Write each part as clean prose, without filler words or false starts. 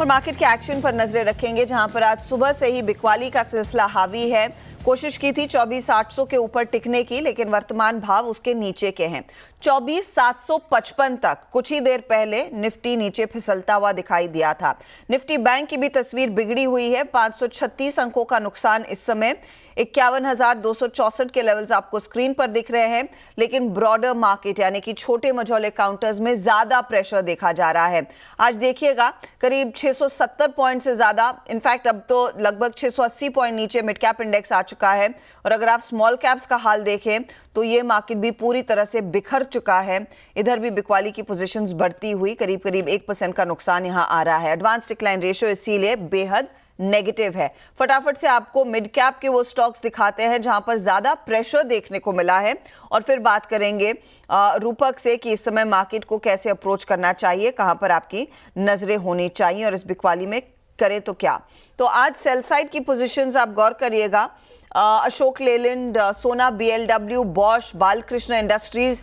और मार्केट के एक्शन पर नजरें रखेंगे, जहां पर आज सुबह से ही बिकवाली का सिलसिला हावी है। कोशिश की थी 24,800 के ऊपर टिकने की, लेकिन वर्तमान भाव उसके नीचे के हैं 24,755 तक। कुछ ही देर पहले निफ्टी नीचे फिसलता हुआ दिखाई दिया था। निफ्टी बैंक की भी तस्वीर बिगड़ी हुई है। 536 अंकों का नुकसान इस समय। 51,264 के लेवल्स आपको स्क्रीन पर दिख रहे हैं, लेकिन ब्रॉडर मार्केट यानी कि छोटे मझौले काउंटर्स में ज्यादा प्रेशर देखा जा रहा है। आज देखिएगा करीब 670 पॉइंट से ज्यादा, इनफैक्ट अब तो लगभग 680 पॉइंट नीचे मिड कैप इंडेक्स आ चुका है। और अगर आप स्मॉल कैप्स का हाल देखें तो ये मार्केट भी पूरी तरह से बिखर चुका है। इधर भी बिकवाली की पोजीशंस बढ़ती हुई करीब करीब 1% का नुकसान यहां आ रहा है। एडवांस डिक्लाइन रेशियो इसीलिए बेहद नेगेटिव है। फटाफट से आपको मिड कैप के वो स्टॉक्स दिखाते हैं जहां पर ज्यादा प्रेशर देखने को मिला है, और फिर बात करेंगे रूपक से कि इस समय मार्केट को कैसे अप्रोच करना चाहिए, कहां पर आपकी नजरें होनी चाहिए और इस बिकवाली में करें तो क्या। तो आज सेल साइड की पोजीशंस आप गौर करिएगा। अशोक लेलैंड, सोना BLW, Bosch, Balkrishna industries,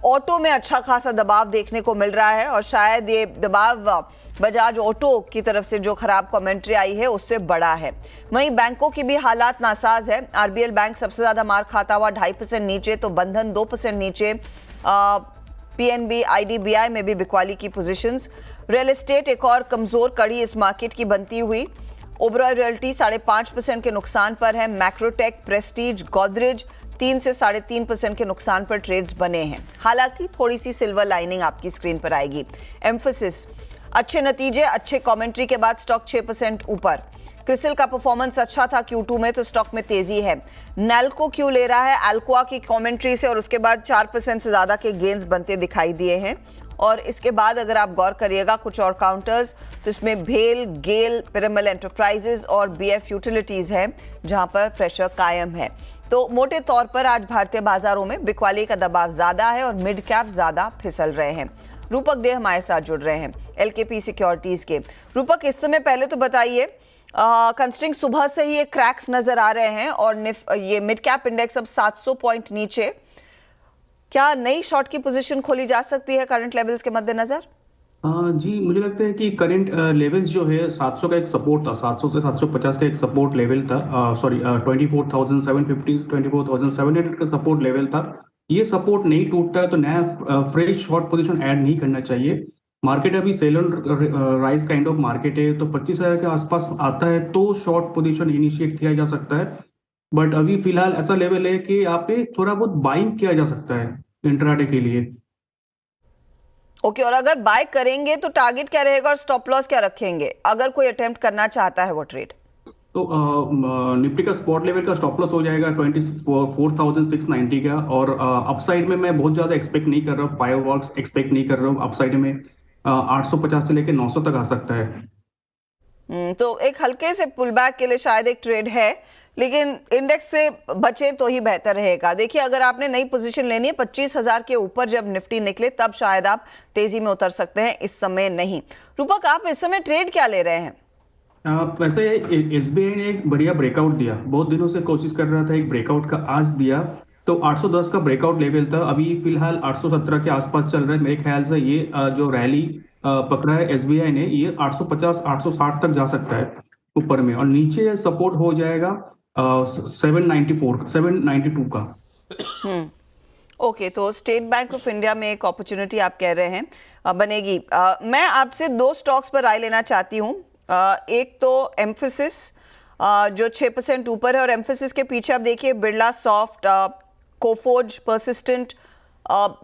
auto में अच्छा खासा दबाव देखने को मिल रहा है, और शायद ये दबाव बजाज ऑटो की तरफ से जो खराब कमेंट्री आई है उससे बड़ा है। वहीं बैंकों की भी हालात नासाज है। आरबीएल बैंक सबसे ज्यादा मार खाता हुआ 2.5% नीचे, तो बंधन 2% नीचे। पीएनबी, आईडीबीआई में भी बिकवाली की पोजीशंस। रियल एस्टेट एक और कमजोर कड़ी इस मार्केट की बनती हुई। ओबरॉय रियल्टी 5.5% के नुकसान पर है। मैक्रोटेक, प्रेस्टीज, गोदरेज 3 से 3.5% के नुकसान पर ट्रेड्स बने हैं। हालांकि थोड़ी सी सिल्वर लाइनिंग आपकी स्क्रीन पर आएगी। एम्फोसिस अच्छे नतीजे, अच्छे कमेंट्री के बाद स्टॉक 6% ऊपर। क्रिसिल का परफॉर्मेंस अच्छा था Q2 में, तो स्टॉक में तेजी है। नैल्को क्यों ले रहा है? अल्कोआ की कमेंट्री से और उसके बाद 4% से ज्यादा के गेन्स बनते दिखाई दिए हैं। और इसके बाद अगर आप गौर करिएगा कुछ और काउंटर्स, तो इसमें भेल, गेल, पिरामल एंटरप्राइजेज और बीएफ यूटिलिटीज है जहां पर प्रेशर कायम है। तो मोटे तौर पर आज भारतीय बाजारों में बिकवाली का दबाव ज्यादा है और मिड कैप ज्यादा फिसल रहे हैं। रूपक डे हमारे साथ जुड़ रहे हैं एलकेपी सिक्योरिटीज के। रूपक, इस समय पहले तो बताइए, कंस्ट्रिंग सुबह से ही ये क्रैक्स नजर आ रहे हैं और ये मिड कैप इंडेक्स अब 700 पॉइंट नीचे। क्या नई शॉर्ट की पोजीशन खोली जा सकती है करंट लेवल्स के मद्देनजर? जी, मुझे लगता है कि करंट लेवल्स जो है 700 का एक सपोर्ट था, 700 से 750 का एक सपोर्ट लेवल था। सॉरी, 24,750 24,700 का सपोर्ट लेवल था। ये सपोर्ट नहीं टूटता है तो नया फ्रेश शॉर्ट पोजीशन ऐड नहीं करना चाहिए। मार्केट अभी sell and rise kind of market है, तो 25,000 के आसपास आता है तो शॉर्ट पोजीशन इनिशिएट किया जा सकता है। बट अभी फिलहाल ऐसा लेवल है कि यहाँ पे थोड़ा बहुत बाइंग किया जा सकता है इंट्राडे के लिए। ओके, और अगर बाय करेंगे तो टारगेट क्या रहेगा और स्टॉप लॉस क्या रखेंगे अगर कोई अटेम्प्ट करना चाहता है वो ट्रेड? तो निफ्टी का स्पॉट लेवल का स्टॉप लॉस हो जाएगा 24,690 का, और अपसाइड में मैं बहुत ज्यादा एक्सपेक्ट नहीं कर रहा हूँ, फायर वर्क्स एक्सपेक्ट नहीं कर रहा हूँ। अपसाइड में 850 से लेकर 900 तक आ सकता है। तो एक हल्के से पुल बैक के लिए शायद एक ट्रेड है, लेकिन इंडेक्स से बचे तो ही बेहतर रहेगा। देखिए, अगर आपने नई पोजीशन लेनी है 25,000 के ऊपर जब निफ्टी निकले तब शायद आप तेजी में उतर सकते हैं, इस समय नहीं। रूपक, आप इस समय ट्रेड क्या ले रहे हैं? वैसे एसबीआई ने एक बढ़िया ब्रेकआउट दिया, बहुत दिनों से कोशिश कर रहा था एक ब्रेकआउट का, आज दिया। तो 810 का ब्रेकआउट लेवल था, अभी फिलहाल 817 के आसपास चल रहा है। मेरे ख्याल से ये जो रैली पकड़ा है एसबीआई ने, ये 850 860 तक जा सकता है ऊपर में, और नीचे सपोर्ट हो जाएगा 792 का। ओके, तो स्टेट बैंक ऑफ इंडिया में एक अपॉर्चुनिटी आप कह रहे हैं बनेगी। मैं आपसे दो स्टॉक्स पर राय लेना चाहती हूँ। एक तो एम्फोसिस जो 6% ऊपर है, और एम्फोसिस के पीछे आप देखिए बिरला सॉफ्ट, कोफोर्ज, परसिस्टेंट,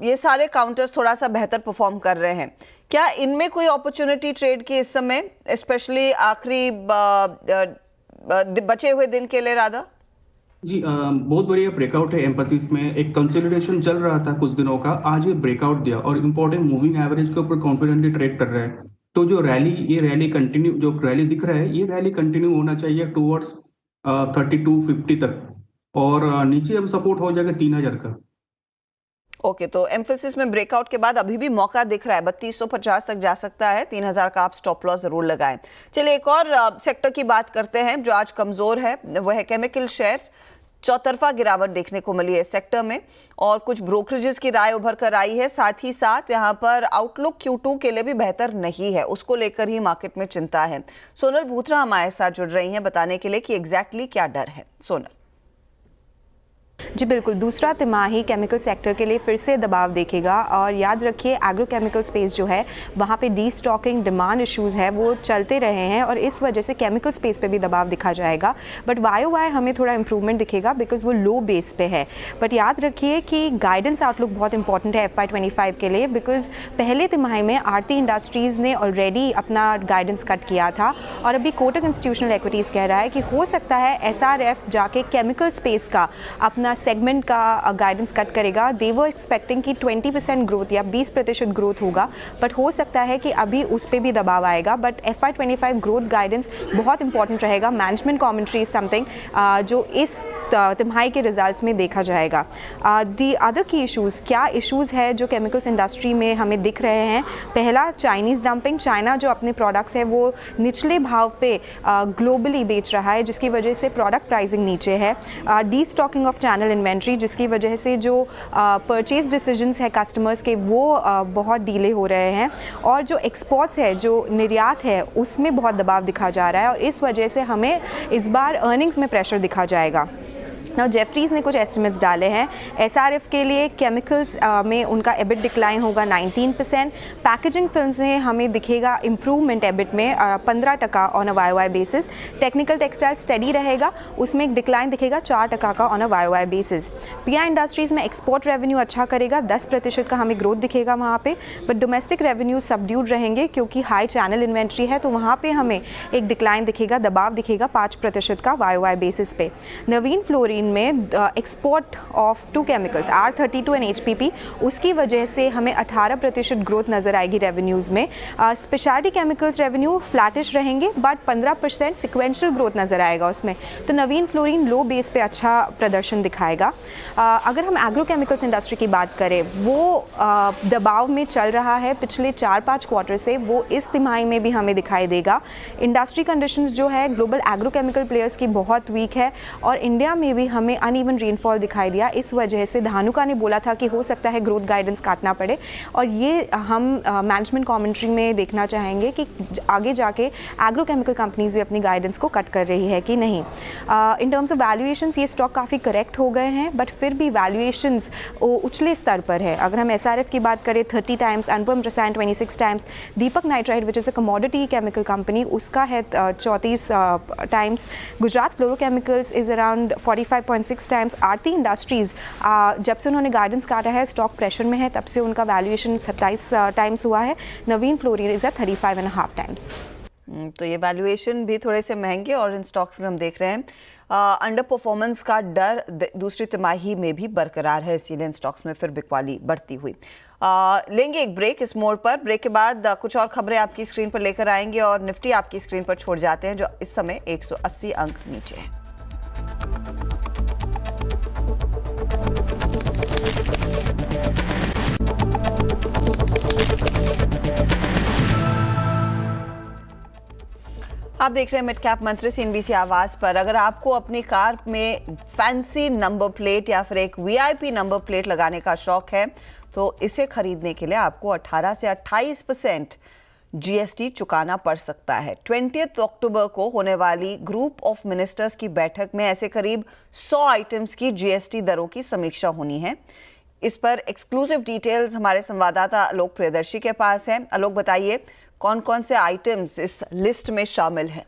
ये सारे काउंटर्स थोड़ा सा बेहतर परफॉर्म कर रहे हैं। क्या इनमें कोई अपॉर्चुनिटी ट्रेड की इस समय, स्पेशली आखिरी बचे हुए दिन के लिए? राधा जी, बहुत बढ़िया ब्रेकआउट है एम्फोसिस में। एक कंसोलिडेशन चल रहा था कुछ दिनों का, आज ये ब्रेकआउट दिया और इंपॉर्टेंट मूविंग एवरेज के ऊपर कॉन्फिडेंटली ट्रेड कर रहे हैं। तो जो ये रैली कंटिन्यू, जो रैली दिख रहा है, ये रैली कंटिन्यू होना चाहिए टूवर्ड्स 3250 तक, और नीचे अब सपोर्ट हो जाएगा 3000 का। ओके, तो एम्फोसिस में ब्रेकआउट के बाद अभी भी मौका दिख रहा है, 3250 तक जा सकता है। 3000 का आप स्टॉप लॉस जरूर लगाएं। चलिए एक और सेक्टर की बात करते हैं जो आज कमजोर है, वह है केमिकल शेयर। चौतरफा गिरावट देखने को मिली है सेक्टर में और कुछ ब्रोकरेजेस की राय उभर कर आई है। साथ ही साथ यहां पर आउटलुक Q2 के लिए भी बेहतर नहीं है, उसको लेकर ही मार्केट में चिंता है। सोनल भूत्रा हमारे साथ जुड़ रही हैं बताने के लिए कि एग्जैक्टली क्या डर है। सोनल। जी बिल्कुल, दूसरा तिमाही केमिकल सेक्टर के लिए फिर से दबाव देखेगा और याद रखिए एग्रोकेमिकल स्पेस जो है वहाँ पे डी स्टॉकिंग डिमांड इश्यूज है वो चलते रहे हैं और इस वजह से केमिकल स्पेस पे भी दबाव दिखा जाएगा। बट YOY हमें थोड़ा इंप्रूवमेंट दिखेगा बिकॉज वो लो बेस पे है। बट याद रखिए कि गाइडेंस आउटलुक बहुत इंपॉर्टेंट है FY25 के लिए बिकॉज पहले तिमाही में आरती इंडस्ट्रीज़ ने ऑलरेडी अपना गाइडेंस कट किया था और अभी कोटक इंस्टीट्यूशनल इक्विटीज़ कह रहा है कि हो सकता है SRF जाके केमिकल स्पेस का अपना सेगमेंट का गाइडेंस कट करेगा। दे वो एक्सपेक्टिंग कि 20% ग्रोथ या 20% ग्रोथ होगा, बट हो सकता है कि अभी उस पर भी दबाव आएगा। बट FY25 ग्रोथ गाइडेंस बहुत इंपॉर्टेंट रहेगा। मैनेजमेंट कमेंट्री इज समथिंग जो इस तिमाही के रिजल्ट्स में देखा जाएगा। दी अदर की इश्यूज़, क्या इश्यूज़ है जो केमिकल्स इंडस्ट्री में हमें दिख रहे हैं। पहला, चाइनीज़ डंपिंग। चाइना जो अपने प्रोडक्ट्स है वो निचले भाव पे ग्लोबली बेच रहा है जिसकी वजह से प्रोडक्ट प्राइसिंग नीचे है। Destocking of channel inventory जिसकी वजह से जो परचेज डिसीजंस है कस्टमर्स के वो बहुत डीले हो रहे हैं और जो एक्सपोर्ट्स है, जो निर्यात है, उसमें बहुत दबाव दिखा जा रहा है और इस वजह से हमें इस बार अर्निंग्स में प्रेशर दिखा जाएगा। नाउ जेफरीज ने कुछ एस्टिमेट्स डाले हैं SRF के लिए। केमिकल्स में उनका एबिट डिक्लाइन होगा 19%। पैकेजिंग फिल्म्स में हमें दिखेगा इम्प्रूवमेंट एबिट में 15% on a YOY basis. Technical textile study रहेगा, उसमें एक डिक्लाइन दिखेगा 4% का on a YOY basis. PI industries में एक्सपोर्ट रेवेन्यू अच्छा करेगा, 10% का हमें ग्रोथ दिखेगा वहाँ पे। बट डोमेस्टिक रेवेन्यू सबड्यूड रहेंगे क्योंकि हाई चैनल इन्वेंट्री है तो वहाँ पे हमें एक डिक्लाइन दिखेगा, दबाव दिखेगा 5% का YOY बेसिस पे। नवीन फ्लोरीन में export of 2 chemicals R32 and HPP, उसकी वजह से हमें 18% ग्रोथ नज़र आएगी रेवेन्यूज़ में। स्पेशलिटी केमिकल्स रेवेन्यू फ्लैटिश रहेंगे बट 15% सिक्वेंशियल ग्रोथ नज़र आएगा उसमें। तो नवीन फ्लोरीन लो बेस पे अच्छा प्रदर्शन दिखाएगा। अगर हम एग्रोकेमिकल्स इंडस्ट्री की बात करें, वो दबाव में चल रहा है पिछले 4-5 क्वार्टर से, वो इस तिमाही में भी हमें दिखाई देगा। इंडस्ट्री कंडीशंस जो है ग्लोबल एग्रोकेमिकल प्लेयर्स की बहुत वीक है और इंडिया में भी हमें अनइवन रेनफॉल दिखाई दिया। इस वजह से धानुका ने बोला था कि हो सकता है ग्रोथ गाइडेंस काटना पड़े और ये हम मैनेजमेंट कमेंट्री में देखना चाहेंगे कि आगे जाके एग्रोकेमिकल कंपनीज भी अपनी गाइडेंस को कट कर रही है कि नहीं। इन टर्म्स ऑफ वैल्यूएशंस ये स्टॉक काफ़ी करेक्ट हो गए हैं बट फिर भी वैल्यूएशंस उछले स्तर पर है। अगर हम SRF की बात करें 30 टाइम्स, अनुपम रसायन 26 times, Deepak nitrite which is a commodity chemical company उसका है 34 times, Gujarat fluorochemicals is around 45.6 times. Aarti industries जब से उन्होंने गाइडेंस काटा है स्टॉक प्रेशर में है, तब से उनका वैल्यूएशन 27 टाइम्स हुआ है। नवीन फ्लोरीन इज़ एट 35.5 टाइम्स। तो ये वैल्यूएशन भी थोड़े से महंगे और इन स्टॉक्स में हम देख रहे हैं अंडर परफॉर्मेंस का डर दूसरी तिमाही में भी बरकरार है, इसीलिए इन स्टॉक्स में फिर बिकवाली बढ़ती हुई। लेंगे एक ब्रेक इस मोड़ पर। ब्रेक के बाद कुछ और खबरें आपकी स्क्रीन पर लेकर आएंगे और निफ्टी आपकी स्क्रीन पर छोड़ जाते हैं जो इस समय 180 अंक नीचे है। आप देख रहे हैं मिड कैप मंत्री CNBC आवाज पर। अगर आपको अपनी कार में फैंसी नंबर प्लेट या फिर एक VIP नंबर प्लेट लगाने का शौक है तो इसे खरीदने के लिए आपको 18 से 28% GST चुकाना पड़ सकता है। 20 अक्टूबर को होने वाली ग्रुप ऑफ मिनिस्टर्स की बैठक में ऐसे करीब 100 आइटम्स की GST दरों की समीक्षा होनी है। इस पर एक्सक्लूसिव डिटेल्स हमारे संवाददाता आलोक प्रियदर्शी के पास है। आलोक, बताइए कौन कौन से आइटम्स इस लिस्ट में शामिल हैं?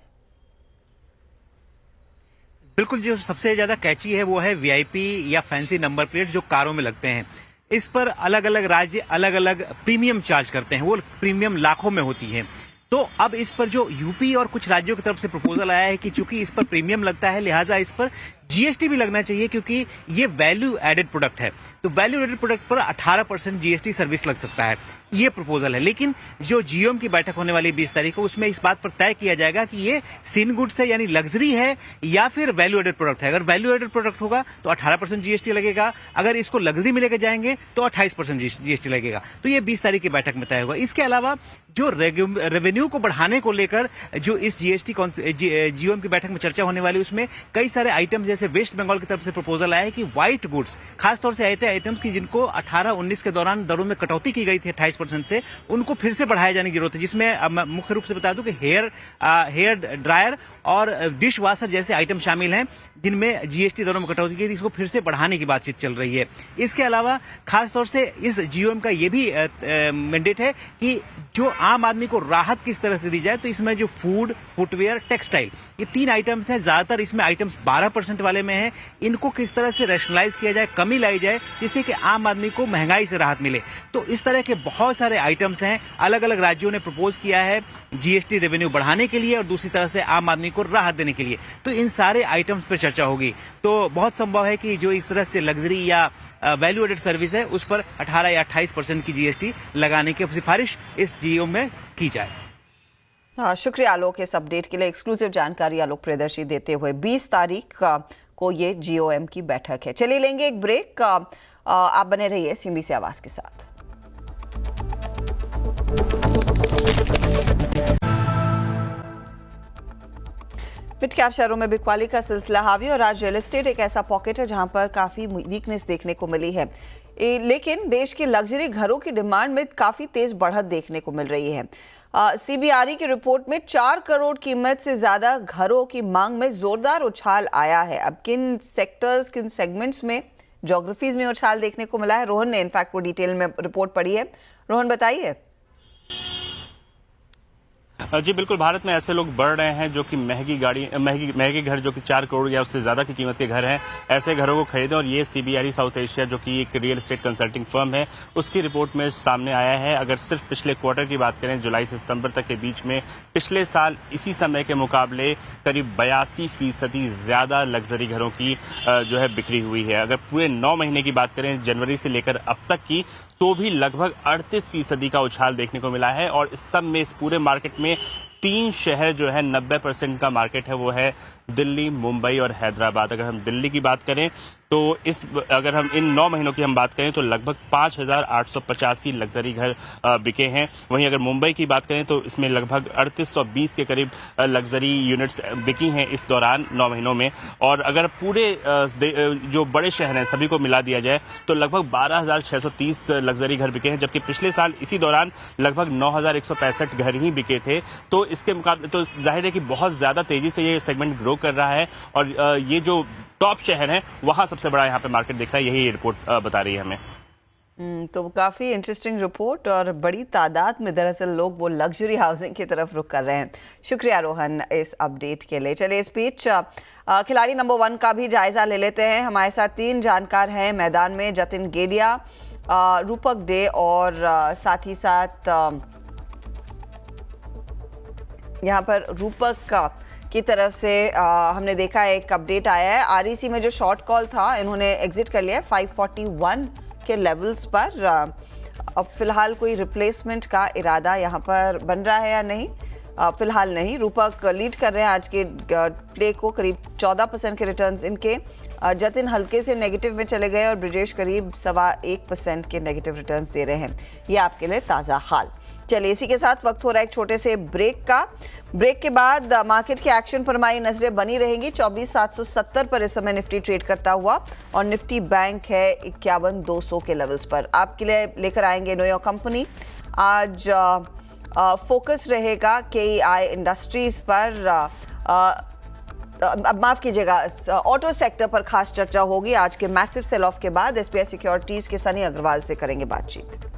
बिल्कुल, जो सबसे ज्यादा कैची है वो है VIP या फैंसी नंबर प्लेट जो कारों में लगते हैं। इस पर अलग अलग राज्य अलग अलग प्रीमियम चार्ज करते हैं, वो प्रीमियम लाखों में होती है। तो अब इस पर जो यूपी और कुछ राज्यों की तरफ से प्रपोजल आया है कि चूंकि इस पर प्रीमियम लगता है लिहाजा इस पर GST भी लगना चाहिए क्योंकि ये वैल्यू एडेड प्रोडक्ट है। तो वैल्यू एडेड प्रोडक्ट पर 18% GST सर्विस लग सकता है, ये प्रपोजल है। लेकिन जो GOM की बैठक होने वाली 20 तारीख को, उसमें इस बात पर तय किया जाएगा कि ये सिन गुड्स है यानी लग्जरी है या फिर वैल्यू एडेड प्रोडक्ट है। अगर वैल्यू एडेड प्रोडक्ट होगा तो 18% GST लगेगा, अगर इसको लग्जरी में लेकर जाएंगे तो 28% GST लगेगा। तो ये 20 तारीख की बैठक में तय होगा। इसके अलावा जो रेवेन्यू को बढ़ाने को लेकर जो इस GOM की बैठक में चर्चा होने वाली, उसमें कई सारे आइटम जैसे जैसे वेस्ट बंगाल की तरफ से प्रपोजल आया है कि व्हाइट गुड्स, खासतौर से ऐसे आइटम्स की जिनको 18-19 के दौरान दरों में कटौती की गई थी 28% से, उनको फिर से बढ़ाए जाने की जरूरत है, जिसमें मुख्य रूप से बता दूं कि हेयर ड्रायर और डिश वॉशर जैसे आइटम शामिल हैं, जिनमें जीएसटी दरों में कटौती की थी, इसको फिर से बढ़ाने की बातचीत चल रही है। इसके अलावा खासतौर से इस जीओएम का ये भी मैंडेट है कि जो आम आदमी को राहत किस तरह से दी जाए, तो इसमें जो फूड, फुटवेयर, टेक्सटाइल, ये 3 आइटम्स हैं। ज्यादातर इसमें आइटम्स 12% वाले में हैं। इनको किस तरह से रैशनलाइज किया जाए, कमी लाई जाए, जिससे कि आम आदमी को महंगाई से राहत मिले। तो इस तरह के बहुत सारे आइटम्स हैं। अलग अलग राज्यों ने प्रपोज किया है जीएसटी रेवेन्यू बढ़ाने के लिए और दूसरी तरह से आम आदमी को राहत देने के लिए। तो इन सारे आइटम्स पर चर्चा होगी। तो बहुत संभव है कि जो इस तरह से लग्जरी या वैल्यू एडेड सर्विस है, उस पर 18 या 28% की जीएसटी लगाने की सिफारिश इस जीओ में की जाए। हाँ, शुक्रिया आलोक इस अपडेट के लिए। एक्सक्लूसिव जानकारी आलोक प्रियदर्शी देते हुए। 20 तारीख को ये जीओएम की बैठक है। चलिए लेंगे एक ब्रेक। आप बने रहिए CNBC आवाज के साथ। मिड कैप शहरों में बिकवाली का सिलसिला हावी और आज रियल एस्टेट एक ऐसा पॉकेट है जहां पर काफी वीकनेस देखने को मिली है। लेकिन देश के लग्जरी घरों की डिमांड में काफी तेज बढ़त देखने को मिल रही है। CBRE की रिपोर्ट में 4 करोड़ कीमत से ज्यादा घरों की मांग में जोरदार उछाल आया है। अब किन सेक्टर्स, किन सेगमेंट्स में, ज्योग्राफीज में उछाल देखने को मिला है, रोहन ने इनफैक्ट वो डिटेल में रिपोर्ट पढ़ी है। रोहन बताइए। जी बिल्कुल, भारत में ऐसे लोग बढ़ रहे हैं जो कि महंगे घर जो कि 4 करोड़ या उससे ज्यादा की कीमत के घर हैं, ऐसे घरों को खरीदें। और ये CBRE साउथ एशिया जो कि एक रियल एस्टेट कंसल्टिंग फर्म है, उसकी रिपोर्ट में सामने आया है। अगर सिर्फ पिछले क्वार्टर की बात करें, जुलाई से सितंबर तक के बीच में, पिछले साल इसी समय के मुकाबले करीब 82% ज्यादा लग्जरी घरों की जो है बिक्री हुई है। अगर पूरे 9 महीने की बात करें, जनवरी से लेकर अब तक की, तो भी लगभग 38% का उछाल देखने को मिला है। और इस सब में, इस पूरे मार्केट में 3 शहर जो है 90% का मार्केट है, वो है दिल्ली, मुंबई और हैदराबाद। अगर हम दिल्ली की बात करें तो अगर हम इन 9 महीनों की हम बात करें तो लगभग 5,885 लग्जरी घर बिके हैं। वहीं अगर मुंबई की बात करें तो इसमें लगभग 3820 के करीब लग्जरी यूनिट्स बिकी हैं इस दौरान 9 महीनों में। और अगर पूरे जो बड़े शहर हैं सभी को मिला दिया जाए तो लगभग 12,630 लग्जरी घर बिके हैं, जबकि पिछले साल इसी दौरान लगभग 9,165 घर ही बिके थे। तो इसके मुकाबले तो जाहिर है कि बहुत ज्यादा तेजी से ये सेगमेंट ग्रो कर रहा है। और ये जो टॉप शहर हैं वहां सबसे बड़ा यहाँ पे मार्केट दिख रहा है, यही रिपोर्ट बता रही है हमें। तो काफी इंटरेस्टिंग रिपोर्ट और बड़ी तादाद में दरअसल लोग वो लग्जरी हाउसिंग की तरफ रुख कर रहे हैं। शुक्रिया रोहन इस अपडेट के लिए। चलिए इस बीच खिलाड़ी नंबर 1 का भी जायजा ले लेते हैं। हमारे साथ 3 जानकार हैं मैदान में, जतिन गेडिया, रूपक डे और साथ ही साथ यहाँ पर रूपक की तरफ से हमने देखा एक अपडेट आया है। REC में जो शॉर्ट कॉल था इन्होंने एग्जिट कर लिया 541 के लेवल्स पर। अब फिलहाल कोई रिप्लेसमेंट का इरादा यहाँ पर बन रहा है या नहीं, फिलहाल नहीं। रूपक लीड कर रहे हैं आज के प्ले को, करीब 14% के रिटर्न्स इनके। जतिन हल्के से नेगेटिव में चले गए और ब्रिजेश करीब 1.25% के नेगेटिव रिटर्न्स दे रहे हैं। ये आपके लिए ताज़ा हाल। चलिए इसी के साथ वक्त हो रहा है एक छोटे से ब्रेक का। ब्रेक के बाद मार्केट के एक्शन पर हमारी नजरें बनी रहेंगी। 24,770 पर इस समय निफ्टी ट्रेड करता हुआ और निफ्टी बैंक है 51,200 के लेवल्स पर। आपके लिए लेकर आएंगे नो योर कंपनी। आज फोकस रहेगा KEI इंडस्ट्रीज पर। अब माफ कीजिएगा, ऑटो सेक्टर पर खास चर्चा होगी। आज के मैसिव सेल ऑफ के बाद SBI सिक्योरिटीज के सनी अग्रवाल से करेंगे बातचीत।